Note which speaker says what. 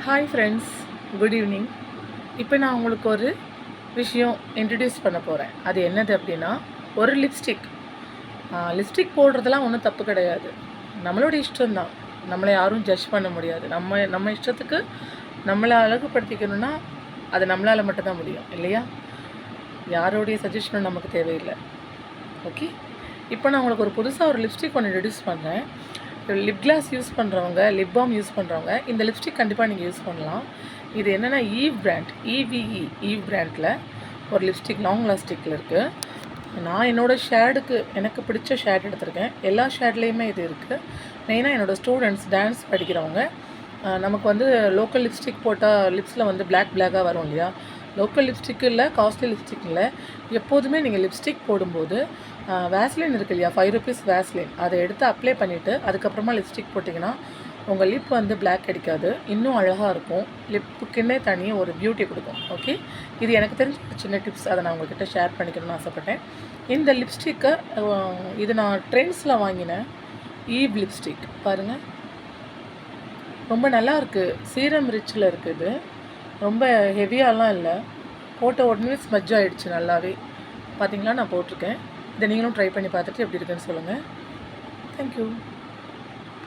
Speaker 1: Hi friends, good evening. இப்போ நான் உங்களுக்கு ஒரு விஷயம் இன்ட்ரடியூஸ் பண்ண போகிறேன். அது என்னது அப்படின்னா, ஒரு லிப்ஸ்டிக். லிப்ஸ்டிக் போடுறதெல்லாம் ஒன்றும் தப்பு கிடையாது. நம்மளோட இஷ்டம்தான். நம்மளை யாரும் ஜட்ஜ் பண்ண முடியாது. நம்ம இஷ்டத்துக்கு நம்மளை அழகுபடுத்திக்கணும்னா அது நம்மளால் மட்டும்தான் முடியும் இல்லையா? யாரோடைய சஜஷனும் நமக்கு தேவையில்லை. ஓகே, இப்போ நான் உங்களுக்கு ஒரு புதுசாக ஒரு லிப்ஸ்டிக் ஒன்று இன்ட்ரடியூஸ் பண்ணுறேன். லிப் கிளாஸ் யூஸ் பண்ணுறவங்க, லிப் பாம் யூஸ் பண்ணுறவங்க இந்த லிப்ஸ்டிக் கண்டிப்பாக நீங்கள் யூஸ் பண்ணலாம். இது என்னென்னா ஈவ் பிராண்ட், ஈவ் பிராண்டில் ஒரு லிப்ஸ்டிக் லாங் லாஸ்டிக்கில் இருக்குது. நான் என்னோடய ஷேடுக்கு எனக்கு பிடிச்ச ஷேட் எடுத்திருக்கேன். எல்லா ஷேட்லேயுமே இது இருக்குது. மெயினாக என்னோடய ஸ்டூடெண்ட்ஸ் டான்ஸ் படிக்கிறவங்க, நமக்கு வந்து லோக்கல் லிப்ஸ்டிக் போட்டால் லிப்ஸில் வந்து பிளாக்காக வரும் இல்லையா? லோக்கல் லிப்ஸ்டிக் இல்லை, காஸ்ட்லி லிப்ஸ்டிக் இல்லை. எப்போதுமே நீங்கள் லிப்ஸ்டிக் போடும்போது வேஸ்லின் இருக்குது இல்லையா, 5 rupees வேஸ்லின், அதை எடுத்து அப்ளை பண்ணிவிட்டு அதுக்கப்புறமா லிப்ஸ்டிக் போட்டிங்கன்னா உங்கள் லிப் வந்து பிளாக் அடிக்காது, இன்னும் அழகாக இருக்கும். லிப்புக்குன்னே தனியாக ஒரு பியூட்டி கொடுக்கும். ஓகே, இது எனக்கு தெரிஞ்ச ஒரு சின்ன டிப்ஸ், அதை நான் உங்கள்கிட்ட ஷேர் பண்ணிக்கணும்னு ஆசைப்பட்டேன். இந்த லிப்ஸ்டிக்கை இது நான் ட்ரெண்ட்ஸில் வாங்கினேன். ஈவ் லிப்ஸ்டிக் பாருங்கள், ரொம்ப நல்லா இருக்குது. சீரம் ரிச்சில் இருக்குது. ரொம்ப ஹெவியாலாம் இல்லை. போட்ட உடனே ஸ்மஜ் ஆகிடுச்சு நல்லாவே. பார்த்தீங்களா, நான் போட்டிருக்கேன். இதை நீங்களும் ட்ரை பண்ணி பார்த்துட்டு எப்படி இருக்குன்னு சொல்லுங்கள். தேங்க்யூ.